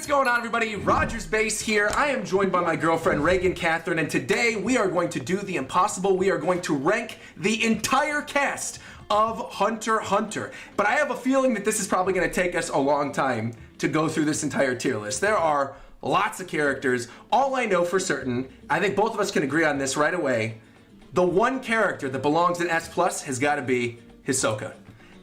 what's going on, everybody? RogersBase here. I am joined by my girlfriend Reagan, Kathryn, and today we are going to do the impossible. We are going to rank the entire cast of HunterXHunter. But I have a feeling that this is probably going to take us a long time to go through this entire tier list. There are lots of characters. All I know for certain, I think both of us can agree on this right away, the one character that belongs in S+ has got to be Hisoka.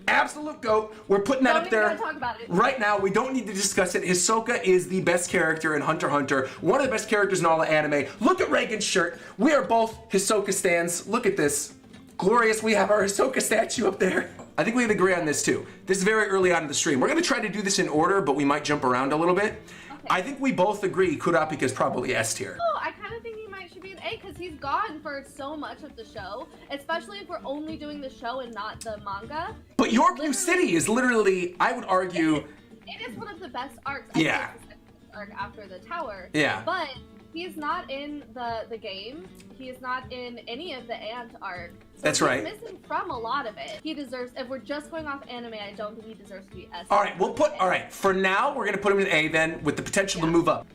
Absolute GOAT. We're putting that up there talk about it right now. We don't need to discuss it. Hisoka is the best character in HunterXHunter. One of the best characters in all the anime. Look at Reagan's shirt. We are both Hisoka stans. Look at this. Glorious. We have our Hisoka statue up there. I think we can agree on this too. This is very early on in the stream. We're going to try to do this in order, but we might jump around a little bit. Okay. I think we both agree Kurapika is probably S tier. Oh, I kind of think he should be an A because he's gone for so much of the show, especially if we're only doing the show and not the manga. But Yorknew City is literally, I would argue... It is one of the best arcs. Yeah. I think it's the best arc after the tower. Yeah. But he's not in the game. He is not in any of the Ant arc. So that's right. He's missing from a lot of it. He deserves, if we're just going off anime, I don't think he deserves to be S. All right, for now, we're going to put him in A then, with the potential to move up.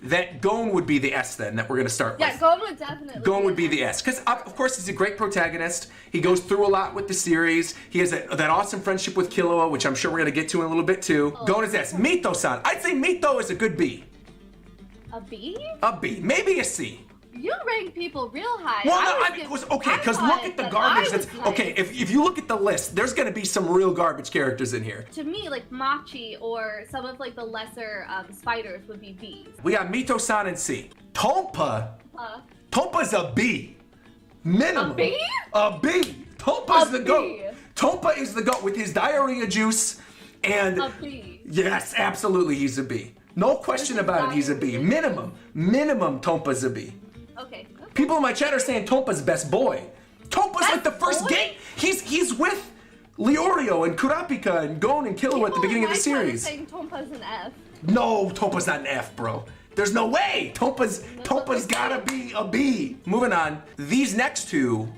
That Gon would be the S then, that we're going to start with. Yeah, Gon would definitely be the S. Because, of course, he's a great protagonist. He goes through a lot with the series. He has that awesome friendship with Killua, which I'm sure we're going to get to in a little bit, too. Oh. Gon is S. Mito-san. I'd say Mito is a good B. A B? A B. Maybe a C. You rank people real high. Well, okay, because look at the garbage that's... Okay, if you look at the list, there's going to be some real garbage characters in here. To me, like Machi or some of like the lesser spiders would be B's. We got Mito-san in C. Tompa. Tompa's a B. Minimum. A B? A B. Tompa's the GOAT. Tompa is the GOAT with his diarrhea juice and... A B. Yes, absolutely, he's a B. No question about it, he's a B. Minimum Tompa's a B. Okay. People in my chat are saying Tompa's best boy. Tompa's like the first game. He's with Leorio and Kurapika and Gon and Killua at the beginning of the series. Saying Tompa's an F. No, Tompa's not an F, bro. There's no way. Tompa's gotta be a B. Moving on. These next two,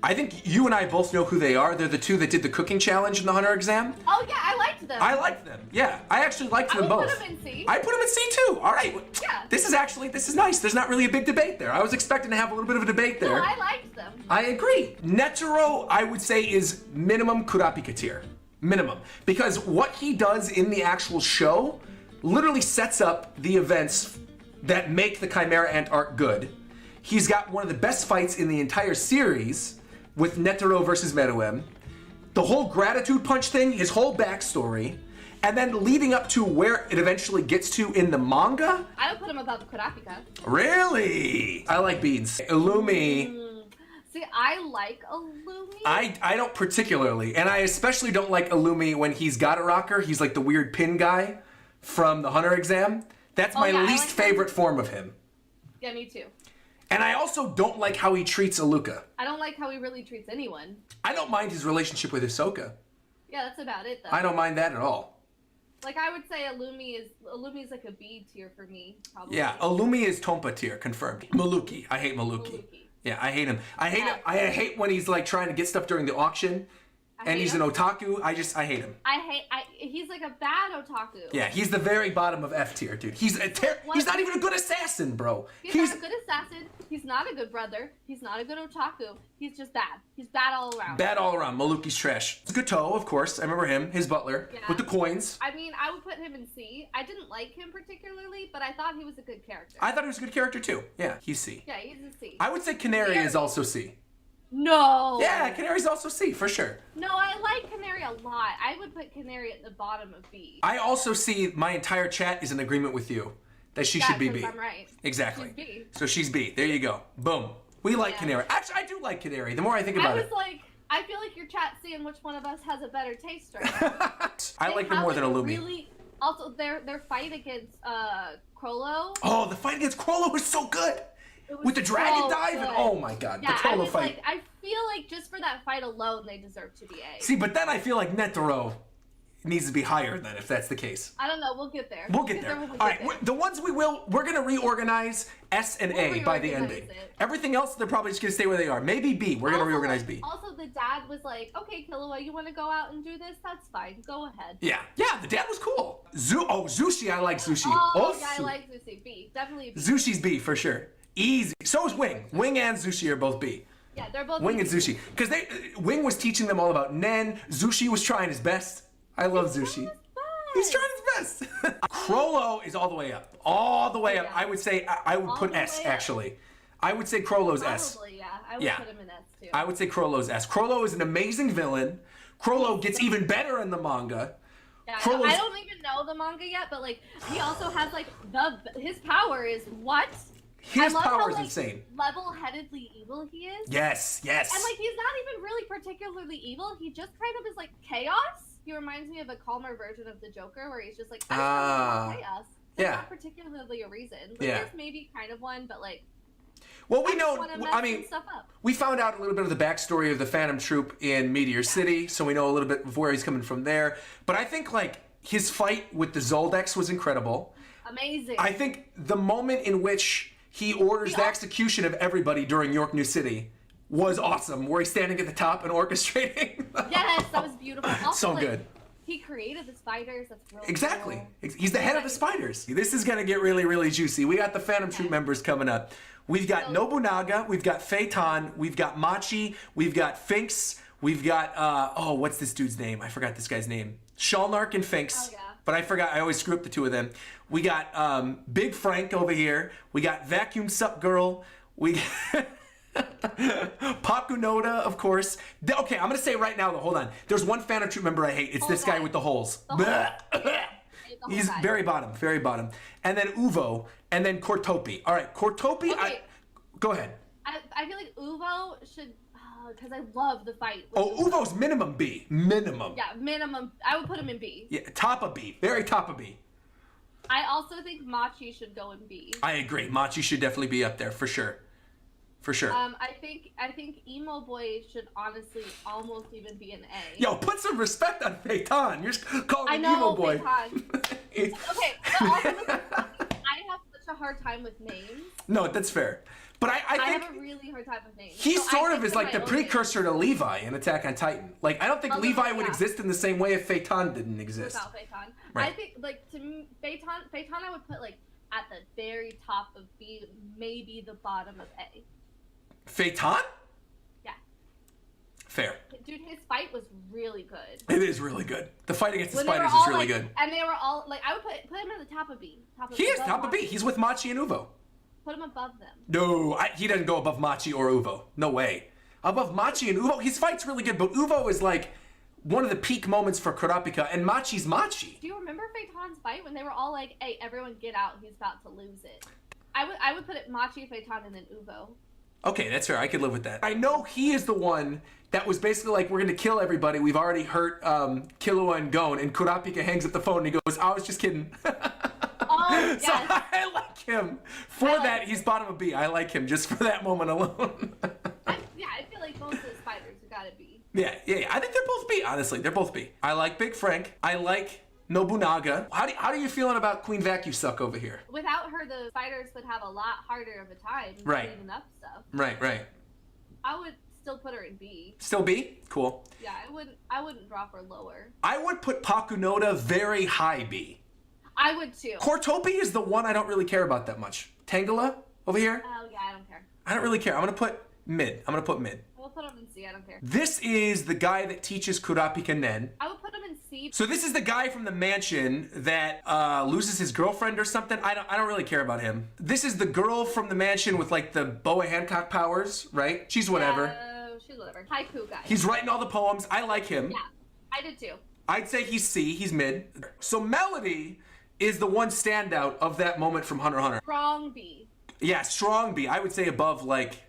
I think you and I both know who they are. They're the two that did the cooking challenge in the Hunter exam. Oh yeah, I liked them. I liked them. Yeah, I actually liked them both. I put them in C. I put them in C too. All right. Yeah. This is nice. There's not really a big debate there. I was expecting to have a little bit of a debate there. No, I liked them. I agree. Netero, I would say, is minimum Kurapika tier. Minimum. Because what he does in the actual show literally sets up the events that make the Chimera Ant Arc good. He's got one of the best fights in the entire series with Netero versus Meruem. The whole gratitude punch thing, his whole backstory, and then leading up to where it eventually gets to in the manga. I would put him above Kurapika. Really? I like beads. Illumi. See, I like Illumi. I don't particularly, and I especially don't like Illumi when he's got a rocker. He's like the weird pin guy from the Hunter exam. That's my least favorite form of him. Yeah, me too. And I also don't like how he treats Aluka. I don't like how he really treats anyone. I don't mind his relationship with Hisoka. Yeah, that's about it though. I don't mind that at all. Like I would say Illumi is like a B tier for me, probably. Yeah, Illumi is Tompa tier, confirmed. Maluki. I hate Maluki. Yeah, I hate him. I hate when he's like trying to get stuff during the auction. And he's an otaku. I hate him. He's like a bad otaku. Yeah, he's the very bottom of F tier, dude. He's not even a good assassin, bro. He's not a good assassin. He's not a good brother. He's not a good otaku. He's just bad. He's bad all around. Bad all around. Maluki's trash. Gato, of course. I remember him. His butler with the coins. I mean, I would put him in C. I didn't like him particularly, but I thought he was a good character. I thought he was a good character too. Yeah, he's C. Yeah, he's a C. I would say Canary is also C. No. Yeah, Canary's also C, for sure. No, I like Canary a lot. I would put Canary at the bottom of B. I also see my entire chat is in agreement with you that she should be B. I'm right. Exactly. She's B. So she's B. There you go. Boom. We like Canary. Actually, I do like Canary. The more I think about it. I feel like your chat's seeing which one of us has a better taste right now. I like them more than Illumi. Also, their fight against Krollo. Oh, the fight against Krollo was so good. With the dragon dive and oh my god, the Krollo fight. I feel like just for that fight alone, they deserve to be A. See, but then I feel like Netero needs to be higher then, if that's the case. I don't know. We'll get there. We'll get there. All right, the ones we're gonna reorganize S and A by the ending. Everything else, they're probably just gonna stay where they are. Maybe B. We're gonna reorganize B. Also, the dad was like, "Okay, Killua, you want to go out and do this? That's fine. Go ahead." Yeah, the dad was cool. Zushi, I like Zushi. Oh, yeah, I like Zushi. B, definitely B. Zushi's B for sure. Easy. So is Wing. Wing and Zushi are both B. Yeah, they're both Wing B. and Zushi, because Wing was teaching them all about Nen. Zushi was trying his best. I love Zushi. He's trying his best. Crollo is all the way up. All the way up. I would say I would put S actually. I would say Crollo's S. Probably, yeah. I would put him in S too. I would say Crollo's S. Crollo is an amazing villain. Crollo gets even better in the manga. Yeah, I don't even know the manga yet, but like he also has like his power is what? His power is insane. Level-headedly evil he is. Yes. And like he's not even really particularly evil. He just kind of is like chaos. He reminds me of a calmer version of the Joker, where he's just like chaos. There's not particularly a reason. Like, there's maybe kind of one, but like. Well, we know. I mean, we found out a little bit of the backstory of the Phantom Troop in Meteor City, so we know a little bit of where he's coming from there. But I think like his fight with the Zoldecks was incredible. Amazing. I think the moment in which he orders the execution of everybody during Yorknew City was awesome, where he's standing at the top and orchestrating. Yes, that was beautiful. Also, so good. He created the spiders. That's really exactly. Cool. He's the head of the spiders. This is gonna get really, really juicy. We got the Phantom Troop members coming up. We've got Nobunaga. We've got Phaeton. We've got Machi. We've got Finks. We've got what's this dude's name? I forgot this guy's name. Shalnark and Finks. Oh, yeah. But I forgot. I always screw up the two of them. We got Big Frank over here. We got Vacuum Sup Girl. We Pakunoda, of course. Okay, I'm gonna say right now though. Hold on. There's one Phantom Troop member I hate. It's this guy with the holes. He's very bottom, very bottom. And then Uvo, and then Cortopi. All right, Cortopi. Okay. Go ahead. I feel like Uvo should, because I love the fight. Uvo's minimum B. Minimum. Yeah, minimum. I would put him in B. Yeah, top of B. Very top of B. I also think Machi should go in B. I agree. Machi should definitely be up there for sure. For sure. I think Emo Boy should honestly almost even be an A. Yo, put some respect on Phaeton. You're calling him Emo Boy. Okay, but also I have such a hard time with names. No, that's fair. But I think have a really hard time with names. He sort of is like the precursor to Levi in Attack on Titan. Like I don't think Levi would exist in the same way if Phaeton didn't exist. Without Phaeton. Right. I think like to me, Phaeton I would put like at the very top of B, maybe the bottom of A. Phaeton? Yeah. Fair. Dude, his fight was really good. It is really good. The fight against the spiders is really good. And they were all like, I would put him at the top of B. He is top of B. He's with Machi and Uvo. Put him above them. No, he doesn't go above Machi or Uvo. No way. Above Machi and Uvo, his fight's really good, but Uvo is like one of the peak moments for Kurapika, and Machi's Machi. Do you remember Phaeton's fight when they were all like, "Hey, everyone, get out! He's about to lose it." I would put it Machi, Phaeton, and then Uvo. Okay, that's fair. I could live with that. I know he is the one that was basically like, we're going to kill everybody. We've already hurt Killua and Gon. And Kurapika hangs up the phone and he goes, I was just kidding. Oh, yes. So I like him. He's bottom of B. I like him just for that moment alone. I feel like both of the spiders have got to be. Yeah. I think they're both B, honestly. They're both B. I like Big Frank. I like Nobunaga. How are you feeling about Queen Vacuum Suck over here? Without her, the spiders would have a lot harder of a time cleaning up stuff. Right. I would still put her in B. Still B? Cool. Yeah, I wouldn't drop her lower. I would put Pakunoda very high B. I would too. Cortopi is the one I don't really care about that much. Tangela over here? Oh yeah, I don't care. I don't really care. I'm gonna put mid. We'll put him in C. I don't care. This is the guy that teaches Kurapika Nen. I would put him in C. So this is the guy from the mansion that loses his girlfriend or something. I don't really care about him. This is the girl from the mansion with like the Boa Hancock powers, right? She's whatever. Yeah, she's whatever. Haiku guy. He's writing all the poems. I like him. Yeah, I did too. I'd say he's C. He's mid. So Melody is the one standout of that moment from Hunter x Hunter. Strong B. Yeah, strong B. I would say above like.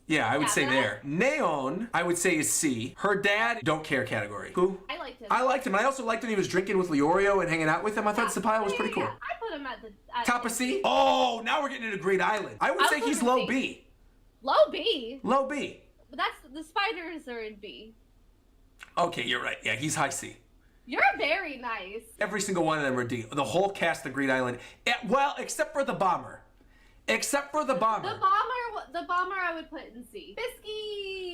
Yeah, I would say there. Neon, I would say is C. Her dad, don't care category. Who? I liked him. I liked him. I also liked when he was drinking with Leorio and hanging out with him. I thought Sapphire was pretty cool. Yeah. I put him at the... Top of C? Oh, now we're getting into Great Island. I would say he's low B. Low B? Low B. But the spiders are in B. Okay, you're right. Yeah, he's high C. You're very nice. Every single one of them are D. The whole cast of Green Island. Well, except for the bomber. Except for the bomber. The bomber I would put in C.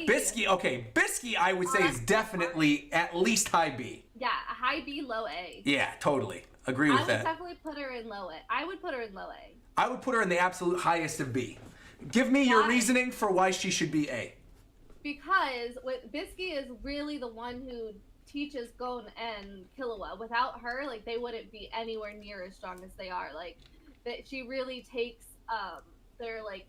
Bisky, okay. Bisky, I would say, is definitely at least high B. Yeah, a high B, low A. Yeah, totally. Agree with that. I would definitely put her in low A. I would put her in low A. I would put her in the absolute highest of B. Give me your reasoning for why she should be A. Because Bisky is really the one who teaches Gon and Killua. Without her, like, they wouldn't be anywhere near as strong as they are. Like, that she really takes their, like,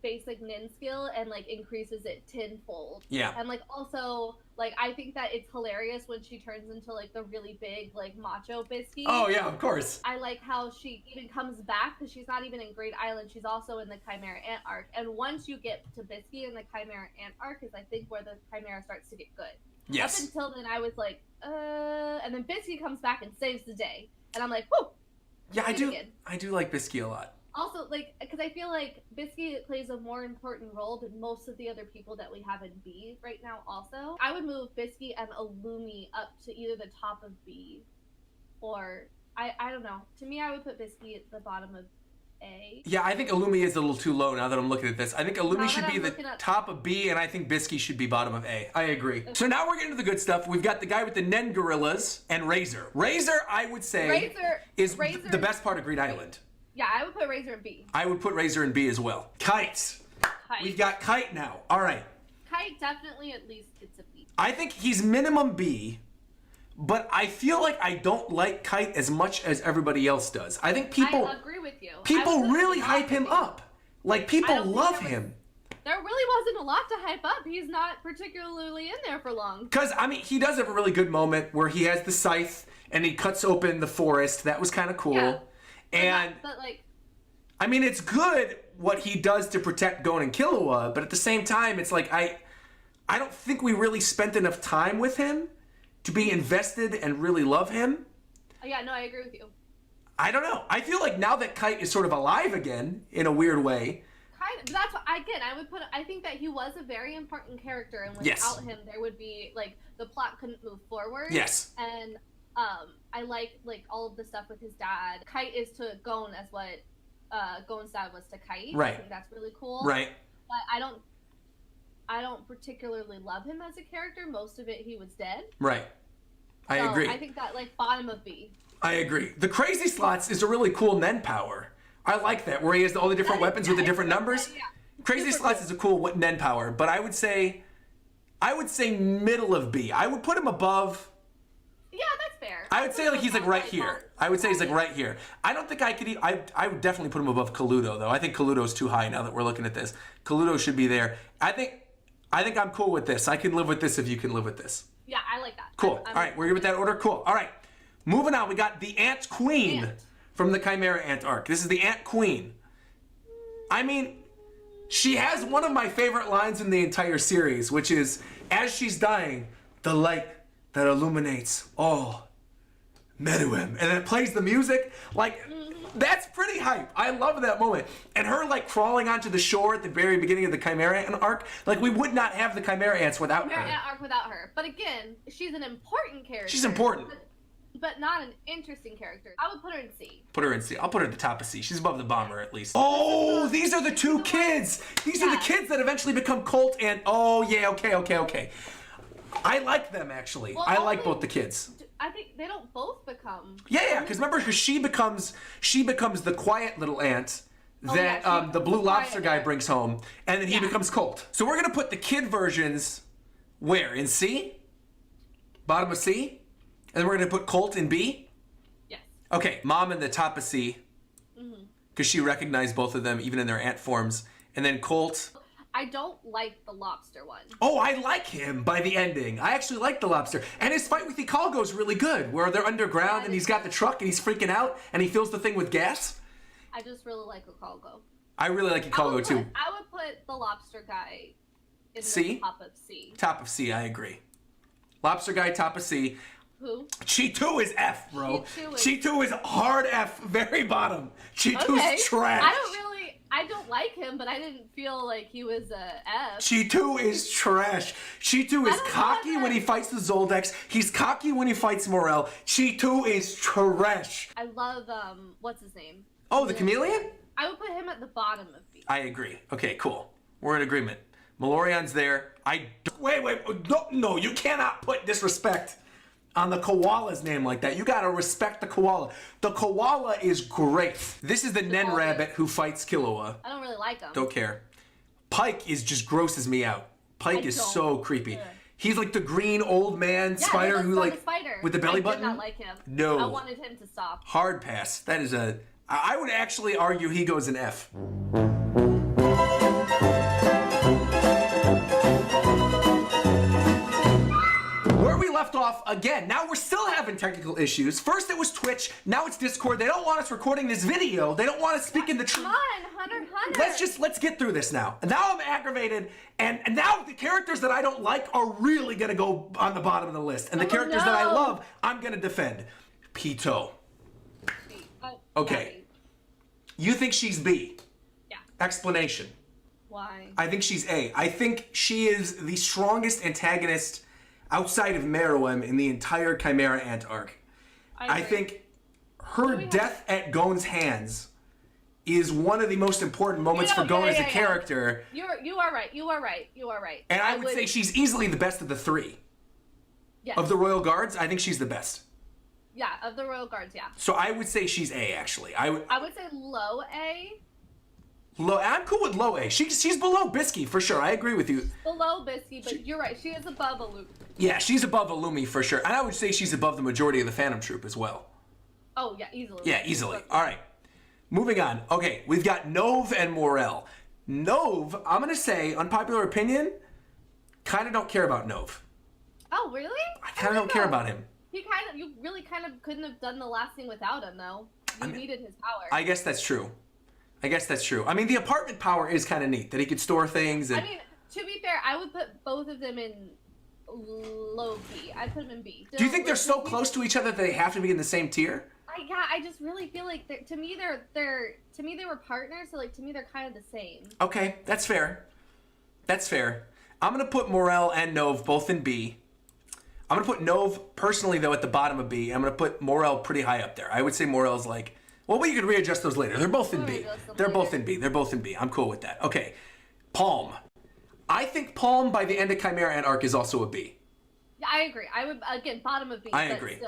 basic nin skill and, like, increases it tenfold. Yeah. And, like, also, like, I think that it's hilarious when she turns into, like, the really big, like, macho Bisky. Oh, yeah, of course. I like how she even comes back, because she's not even in Great Island. She's also in the Chimera Ant Arc. And once you get to Bisky in the Chimera Ant Arc is, I think, where the Chimera starts to get good. Yes. Up until then, I was like, and then Bisky comes back and saves the day. And I'm like, whoo! Yeah, I do like Bisky a lot. Also, like, because I feel like Bisky plays a more important role than most of the other people that we have in B right now also. I would move Bisky and Illumi up to either the top of B, or, I don't know. To me, I would put Bisky at the bottom of A. Yeah, I think Illumi is a little too low now that I'm looking at this. I think Illumi should be the top of B, and I think Bisky should be bottom of A. I agree. Okay. So now we're getting to the good stuff. We've got the guy with the Nen Gorillas and Razor. Razor, I would say, is the best part of Green Island. Yeah, I would put Razor in B. I would put Razor in B as well. Kite. We've got Kite now. All right. Kite definitely at least gets a B. I think he's minimum B, but I feel like I don't like Kite as much as everybody else does. I think people... I agree with you. People really hype him up. Like, people love him. There really wasn't a lot to hype up. He's not particularly in there for long. Because, I mean, he does have a really good moment where he has the scythe and he cuts open the forest. That was kind of cool. Yeah. And, but like, I mean, it's good what he does to protect Gon and Killua, but at the same time, it's like, I don't think we really spent enough time with him to be invested and really love him. Yeah, no, I agree with you. I don't know. I feel like now that Kite is sort of alive again, in a weird way. That's what, again, I think that he was a very important character, and without him, there would be, like, the plot couldn't move forward. Yes. And, I like all of the stuff with his dad. Kite is to Gon as what Gon's dad was to Kite. Right. I think that's really cool. Right. But I don't particularly love him as a character. Most of it, he was dead. Right. I agree. I think that, like, bottom of B. I agree. The Crazy Slots is a really cool Nen power. I like that, where he has all the different weapons with the different numbers. Yeah. Crazy Slots is a cool Nen power, but I would say middle of B. I would put him above. Yeah, that's fair. I would say like he's like right here. I would say he's like right here. I don't think I could. I would definitely put him above Kaluto though. I think Kaluto's too high now that we're looking at this. Kaluto should be there. I think I'm cool with this. I can live with this if you can live with this. Yeah, I like that. Cool. All right, we're good with that order. Cool. All right, moving on. We got the Ant Queen from the Chimera Ant Arc. This is the Ant Queen. I mean, she has one of my favorite lines in the entire series, which is, as she's dying, the light that illuminates all Meruem. And then it plays the music. Like, that's pretty hype. I love that moment. And her, like, crawling onto the shore at the very beginning of the Chimera Ant Arc. Like, we would not have the Chimera Ants without her. Chimera Ant Arc without her. But again, she's an important character. She's important. But not an interesting character. I would put her in C. Put her in C. I'll put her at the top of C. She's above the bomber, at least. Oh, these are the two kids. These are the kids that eventually become Colt and... Oh, yeah, okay. I like them, actually. Well, I like both the kids. I think they don't both become... Yeah, because remember, she becomes the quiet little ant that the blue lobster guy brings home, and then he becomes Colt. So we're going to put the kid versions where? In C? Bottom of C? And then we're going to put Colt in B? Yes. Okay, Mom in the top of C. Because she recognized both of them, even in their ant forms. And then Colt... I don't like the lobster one. Oh, I like him by the ending. I actually like the lobster. And his fight with Ikalgo is really good, where they're underground and he's got the truck and he's freaking out and he fills the thing with gas. I just really like Ikalgo. I really like Ikalgo too. I would put the lobster guy in C? the top of C. Top of C, I agree. Lobster guy, top of C. Who? Cheetu is F, bro. Cheetu is hard F, very bottom. Cheetu's trash. I don't like him, but I didn't feel like he was a F. Cheetu is trash. Cheetu is cocky when he fights the Zoldecks. He's cocky when he fights Morel. Cheetu is trash. I love, what's his name? Oh, the chameleon? I would put him at the bottom of B. I agree. Okay, cool. We're in agreement. Malorion's there. Wait. No, you cannot put disrespect on the koala's name like that. You gotta respect the koala. The koala is great. This is the Nen rabbit who fights Killua. I don't really like him. Don't care. Pike just grosses me out. Pike is so creepy. Yeah. He's like the green old man spider who like with the belly button. I did not like him. No. I wanted him to stop. Hard pass. That is I would actually argue he goes an F. Where we left off again, now we're still having technical issues. First it was Twitch, now it's Discord. They don't want us recording this video. They don't want us speaking the truth. Come on, Hunter. Let's get through this now. And now I'm aggravated, and now the characters that I don't like are really gonna go on the bottom of the list. And the characters that I love, I'm gonna defend. Pito. Okay. You think she's B? Yeah. Explanation. Why? I think she's A. I think she is the strongest antagonist outside of Meruem in the entire Chimera Ant Arc. I think her death at Gon's hands is one of the most important moments for Gon as a character. You are right. And I would say she's easily the best of the three. Yes. Of the Royal Guards, I think she's the best. Yeah, of the Royal Guards, yeah. So I would say she's A, actually. I would say low A. I'm cool with low A. She's below Bisky, for sure. I agree with you. Below Bisky, but you're right. She is above Illumi. Yeah, she's above Illumi, for sure. And I would say she's above the majority of the Phantom Troop as well. Oh, yeah, easily. Yeah, easily. All right. Moving on. Okay, we've got Nove and Morel. Nove, I'm going to say, unpopular opinion, kind of don't care about Nove. Oh, really? I kind of don't care about him. You really kind of couldn't have done the last thing without him, though. You needed his power. I guess that's true. I mean, the apartment power is kind of neat, that he could store things. And... I mean, to be fair, I would put both of them in low B. I'd put them in B. Do you think they're so close to each other that they have to be in the same tier? I just really feel like to me they were partners, so like to me they're kind of the same. Okay, that's fair. I'm gonna put Morel and Nove both in B. I'm gonna put Nove personally though at the bottom of B. I'm gonna put Morel pretty high up there. I would say Morel's like, well, you could readjust those later. They're both in B. They're both in B. I'm cool with that. Okay, Palm. I think Palm by the end of Chimera Ant Arc is also a B. Yeah, I agree. I would again bottom of B. I agree.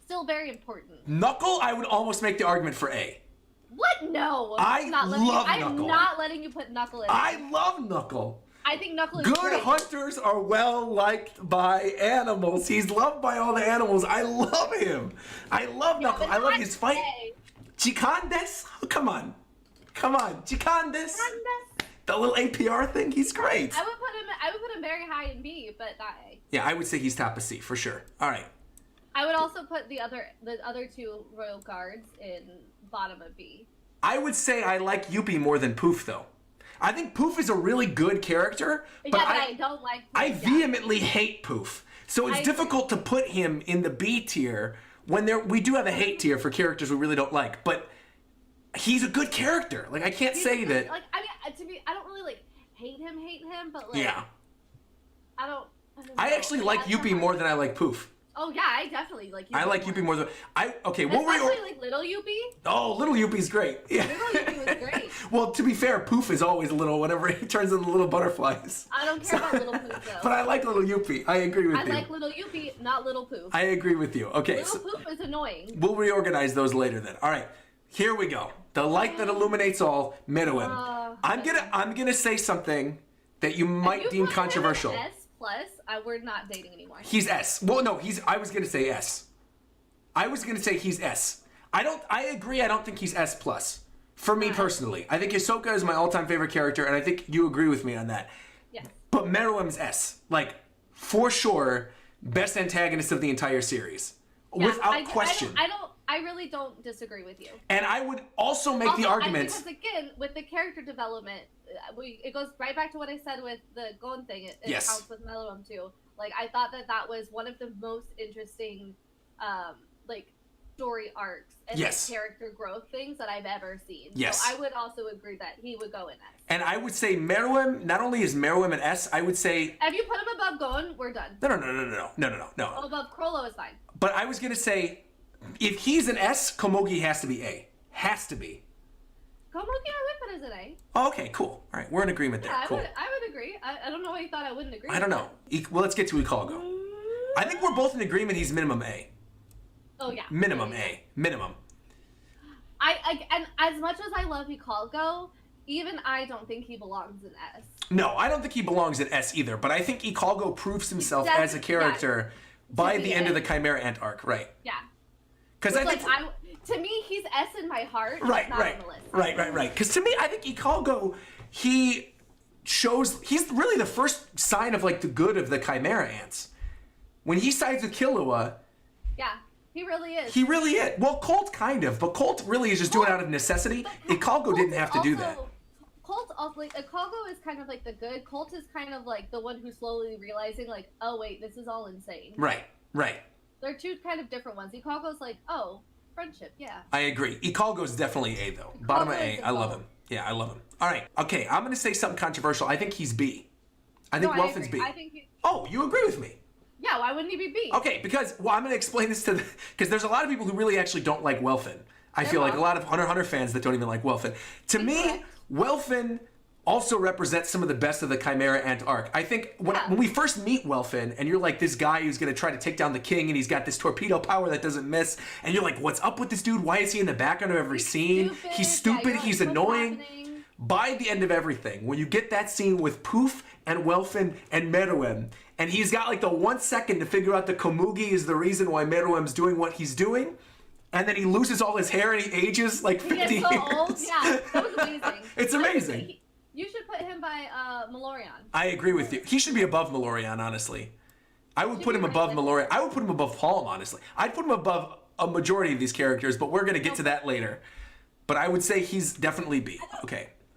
Still very important. Knuckle, I would almost make the argument for A. What? No. I love Knuckle. I'm not letting you put Knuckle in. I love Knuckle. I think Knuckle is Good great. hunters are well liked by animals. He's loved by all the animals. I love him. I love Knuckle. I love his fight. Chicandes? Oh, come on. Chicandes. The little APR thing. He's great. I would put him very high in B, but not A. Yeah, I would say he's top of C for sure. All right. I would also put the other two Royal Guards in bottom of B. I would say I like Yuppie more than Poof though. I think Poof is a really good character, but I don't like Poof. I vehemently hate Poof. So it's difficult to put him in the B tier when we do have a hate tier for characters we really don't like, but he's a good character. Like I can't say that. Like I mean, I don't really like hate him, but like yeah. I actually like Yuppie more than I like Poof. Oh yeah, I definitely like Yuppie. I like Yuppie more than okay. Especially like little Yuppie. Oh, little Yuppie's great. Yeah. Little Yuppie was great. Well, to be fair, Poof is always little whenever he turns into little butterflies. I don't care about little Poof though. But I like little Yuppie. I agree with you. I like little Yuppie, not little Poof. I agree with you. Okay. Little Poof is annoying. We'll reorganize those later then. All right. Here we go. The light that illuminates all, Meruem. I'm gonna say something that you might deem controversial. S plus, we're not dating anymore. He's S. Well, no, I was gonna say S. I was gonna say he's S. I agree. I don't think he's S plus. For me personally, I think Hisoka is my all-time favorite character, and I think you agree with me on that. Yes. But Meruem's S, like for sure, best antagonist of the entire series, without question. I really don't disagree with you. And I would also make the argument because again, with the character development, it goes right back to what I said with the Gon thing. It counts with Meruem too. Like I thought that was one of the most interesting, like story arcs and like, character growth things that I've ever seen. Yes. So I would also agree that he would go in S. And I would say Meruem, not only is Meruem an S, I would say... If you put him above Gon, we're done. No. Oh, above Krollo is fine. But I was going to say, if he's an S, Komugi has to be A. Has to be. Komugi I would put as an A. Oh, okay, cool. All right, we're in agreement there. Yeah, cool. I would agree. I don't know why you thought I wouldn't agree. I don't know. Well, let's get to Ikalgo. I think we're both in agreement he's minimum A. Oh, yeah. Minimum A. Minimum. And as much as I love Ikalgo, even I don't think he belongs in S. No, I don't think he belongs in S either, but I think Ikalgo proves himself as a character by the end of the Chimera Ant arc, right? Yeah. Because I think... to me, he's S in my heart. Right. Because to me, I think Ikalgo, he's really the first sign of like the good of the Chimera Ants. When he sides with Killua... Yeah. He really is. He really is. Well, Colt kind of, but Colt really is just doing it out of necessity. Ikalgo didn't have to do that. Colt also, like, Ikalgo is kind of like the good. Colt is kind of like the one who's slowly realizing, like, oh wait, this is all insane. Right. They're two kind of different ones. Ikalgo's like, oh, friendship, yeah. I agree. Ikalgo's definitely A though. Bottom of A. I love him. Yeah, I love him. All right. Okay, I'm gonna say something controversial. I think he's B. I think Welfin's B. Oh, you agree with me? Yeah, why wouldn't he be B? Okay, because, well, I'm going to explain this because there's a lot of people who really actually don't like Welfin. I feel like a lot of HunterXHunter fans that don't even like Welfin. To me, Welfin also represents some of the best of the Chimera Ant arc. I think when we first meet Welfin and you're like this guy who's going to try to take down the king and he's got this torpedo power that doesn't miss and you're like, what's up with this dude? Why is he in the background of every scene? He's stupid. He's annoying. By the end of everything, when you get that scene with Poof and Welfin and Meruem, and he's got like the 1 second to figure out that Komugi is the reason why Meruem's doing what he's doing, and then he loses all his hair and he ages like 50 years. Old. Yeah, that was amazing. It's amazing. You should put him by Malorian. I agree with you. He should be above Malorian, honestly. I would put him above Malorian. I would put him above Palm, honestly. I'd put him above a majority of these characters, but we're going to get to that later. But I would say he's definitely B.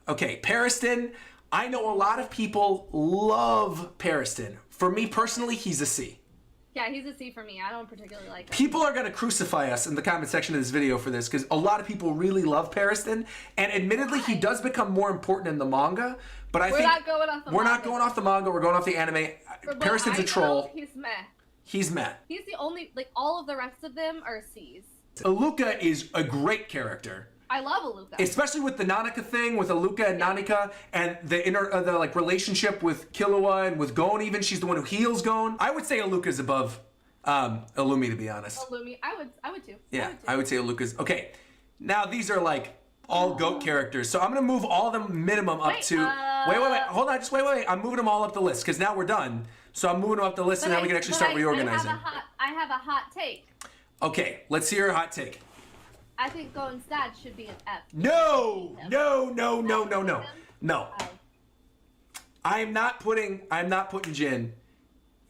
Okay, Pariston. I know a lot of people love Pariston. For me personally, he's a C. Yeah, he's a C for me. I don't particularly like him. People are going to crucify us in the comment section of this video for this because a lot of people really love Pariston. And admittedly, he does become more important in the manga. But I think not going off the we're manga. not going off the manga. We're going off the anime. Pariston's a troll. He's meh. He's meh. He's the only, like, all of the rest of them are C's. Aluka is a great character. I love Aluka. Especially with the Nanika thing, with Aluka and Nanika, and the like relationship with Killua and with Gon even. She's the one who heals Gon. I would say Aluka's above Illumi, to be honest. Illumi, I would too. Yeah, I would say Aluka's. Okay, now these are like all GOAT characters, so I'm gonna move all of them minimum up to. Wait, hold on, just wait. I'm moving them all up the list because now we're done. So I'm moving them up the list, and now we can actually start reorganizing. I have a hot take. Okay, let's hear your hot take. I think Gon's dad should be an F. No. I'm not putting Jin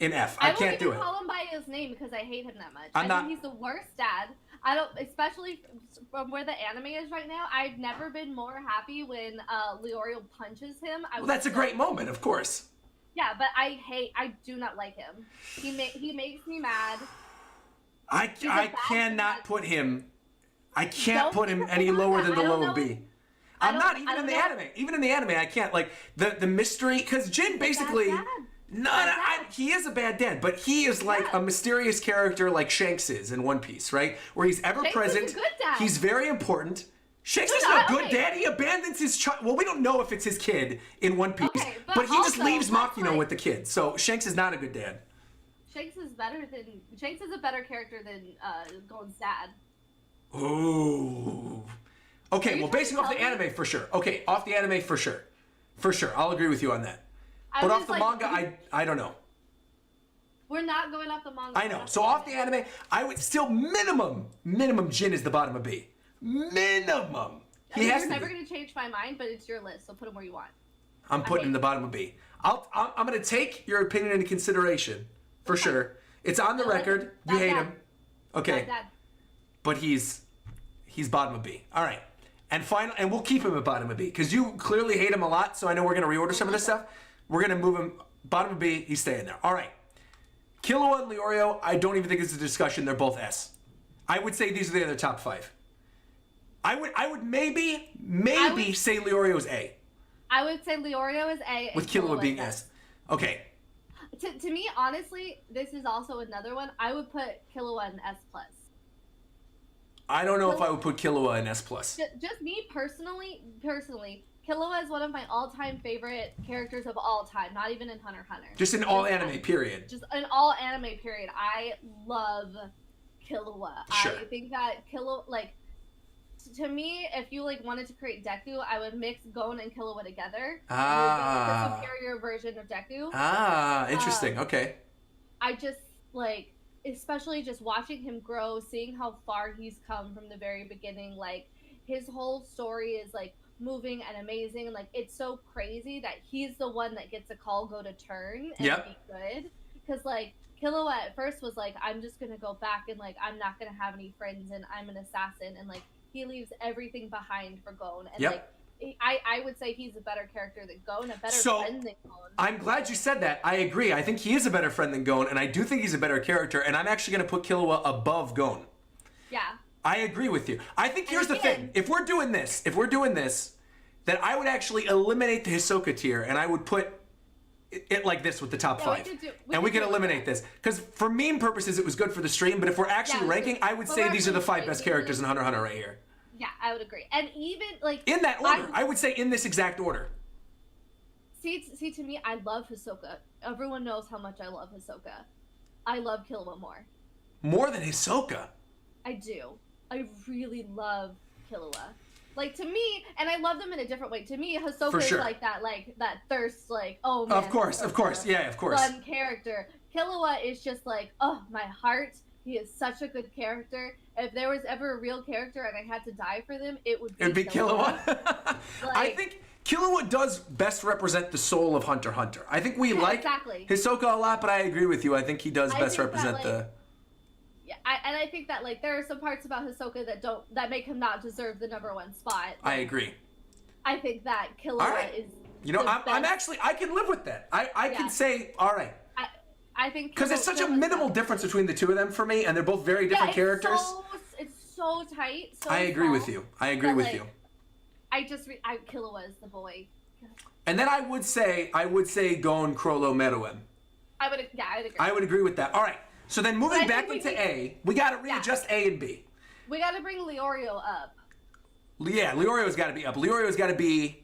in F. I can't do it. I won't even call him by his name because I hate him that much. I think he's the worst dad. I don't, especially from where the anime is right now. I've never been more happy when Leorio punches him. Well, that's a great moment, of course. Yeah, but I do not like him. He makes me mad. I cannot put him. I can't put him any lower than the lower B. I'm not even in the anime. Even in the anime, I can't. Like, the mystery, because Jin basically... he is a bad dad, but he is like a mysterious character like Shanks is in One Piece, right? Where he's ever present. Is a good dad. He's very important. Shanks is not a good dad. He abandons his child. Well, we don't know if it's his kid in One Piece, but he just leaves Makino with the kid. So Shanks is not a good dad. Shanks is a better character than Gon's dad. Ooh. Okay, well, basing off the anime for sure. Okay, off the anime for sure. For sure, I'll agree with you on that. But off the manga, I don't know. We're not going off the manga. I know. So off the anime, I would still minimum Jin is the bottom of B. Minimum. You're never going to change my mind, but it's your list, so put him where you want. I'm putting him in the bottom of B. I'm going to take your opinion into consideration, for sure. It's on the record. You hate him. Okay. But he's bottom of B. All right. And we'll keep him at bottom of B, because you clearly hate him a lot, so I know we're going to reorder some of this stuff. We're going to move him bottom of B. He's staying there. All right. Killua and Leorio, I don't even think it's a discussion. They're both S. I would say these are the other top 5. I would maybe say Leorio's A. I would say Leorio is A. With Killua being S. Okay. To me, honestly, this is also another one. I would put Killua in S+. I don't know if I would put Killua in S+. Just me personally, Killua is one of my all-time favorite characters of all time, not even in HunterXHunter. Just in all anime, period. Just in all anime, period. I love Killua. Sure. I think that Killua, like, to me, if you, like, wanted to create Deku, I would mix Gon and Killua together. The superior version of Deku. Interesting. Okay. I just, like, especially just watching him grow, seeing how far he's come from the very beginning, like, his whole story is, like, moving and amazing, and, like, it's so crazy that he's the one that gets a call go to turn and be good. Because, like, Killua at first was like, I'm just gonna go back and, like, I'm not gonna have any friends and I'm an assassin, and, like, he leaves everything behind for Gon, and like I would say he's a better character than Gon, a better friend than Gon. I'm glad you said that. I agree. I think he is a better friend than Gon, and I do think he's a better character, and I'm actually going to put Killua above Gon. Yeah. I agree with you. I think here's the thing. If we're doing this, then I would actually eliminate the Hisoka tier, and I would put it like this with the top 5. We could eliminate this. Because for meme purposes, it was good for the stream, but if we're actually ranking, I would say these are the 5 best characters in HunterXHunter right here. Yeah, I would agree. And even, like... in that order. I would say in this exact order. See, to me, I love Hisoka. Everyone knows how much I love Hisoka. I love Killua more. More than Hisoka? I do. I really love Killua. Like, to me, and I love them in a different way. To me, Hisoka is like that thirst, like, oh man. Of course. Yeah, of course. Fun character. Killua is just like, oh, my heart. He is such a good character. If there was ever a real character and I had to die for them, it would be Killua. I think Killua does best represent the soul of HunterXHunter. I think we like Hisoka a lot, but I agree with you. I think he does best represent the... Yeah, and I think that, like, there are some parts about Hisoka that make him not deserve the #1 spot. I agree. I think that Killua is. You know, I'm actually, I can live with that. I can say, all right. I think because it's such a minimal difference between the two of them for me, and they're both very different characters. It's so tight. So I agree with you. I agree with you. Killua is the boy. And then I would say Gon, Crollo, Meruem. I would agree. I would agree with that. All right. So then moving back into A, we got to readjust A and B. We got to bring Leorio up. Yeah, Leorio's got to be up. Leorio's got to be...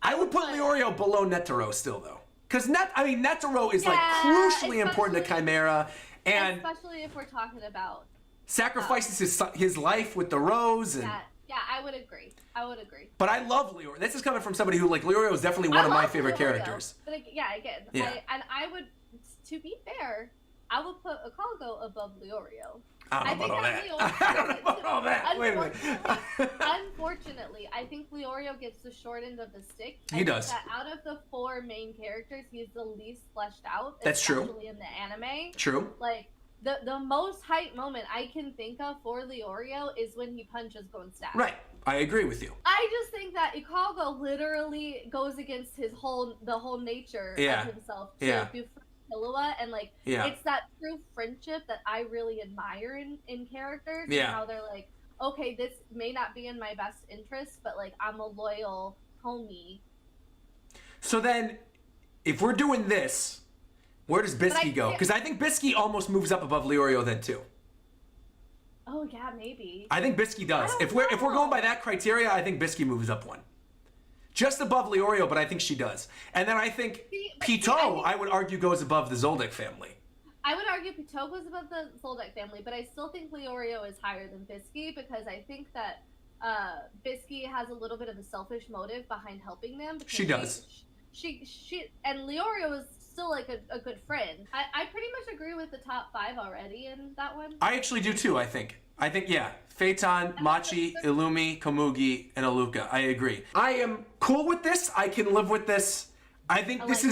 I would put Leorio below Netero still, though. Because Netero is, like, crucially important to Chimera. And especially if we're talking about... sacrifices his life with the rose. And, yeah, I would agree. But I love Leorio. This is coming from somebody who, like, Leorio is definitely one of my favorite characters. But, again, and I would, to be fair... I would put Ikalgo above Leorio. I don't know about all that. Wait a minute. Unfortunately, I think Leorio gets the short end of the stick. He does. That out of the 4 main characters, he's the least fleshed out. That's true. Especially in the anime. True. Like, the most hype moment I can think of for Leorio is when he punches Gon's staff. Right. I agree with you. I just think that Ikalgo literally goes against the whole nature of himself to Killua, and like it's that true friendship that I really admire in characters. And how they're like, okay, this may not be in my best interest, but like I'm a loyal homie. So then, if we're doing this, where does Bisky go? Because I think Bisky almost moves up above Leorio then too. Oh yeah, maybe. I think Bisky does. If we're going by that criteria, I think Bisky moves up 1. Just above Leorio, but I think she does. And then I think Pitou, I would argue, goes above the Zoldyck family. I would argue Pitou goes above the Zoldyck family, but I still think Leorio is higher than Bisky because I think that Bisky has a little bit of a selfish motive behind helping them. She does. She and Leorio is still like a good friend. I pretty much agree with the top 5 already in that one. I actually do too, I think. Phaeton, Machi, Illumi, Komugi, and Aluka. I agree. I am cool with this. I can live with this. I think this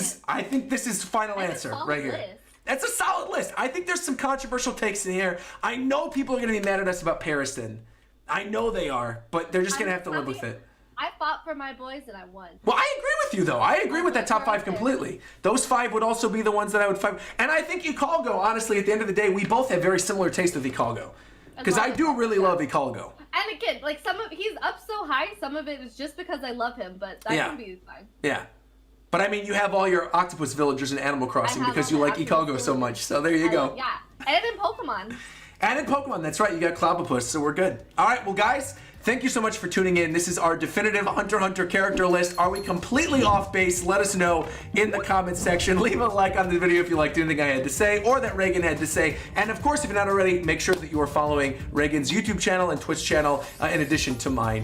is final answer right here. That's a solid list. I think there's some controversial takes in here. I know people are going to be mad at us about Pariston. I know they are, but they're just going to have to live with it. I fought for my boys and I won. Well, I agree with you, though. I agree with that top 5 completely. Those 5 would also be the ones that I would fight. And I think Ikalgo, honestly, at the end of the day, we both have very similar taste with Ikalgo. Because I do really love Ikalgo. And again, like he's up so high, some of it is just because I love him, but that can be fine. Yeah. But I mean, you have all your octopus villagers in Animal Crossing because you like Ikalgo so much. So there you go. Yeah. And in Pokemon. And in Pokemon, that's right. You got Clobbopus, so we're good. All right, well, guys, thank you so much for tuning in. This is our definitive Hunter x Hunter character list. Are we completely off base? Let us know in the comments section. Leave a like on the video if you liked anything I had to say or that Reagan had to say. And of course, if you're not already, make sure that you are following Reagan's YouTube channel and Twitch channel in addition to mine.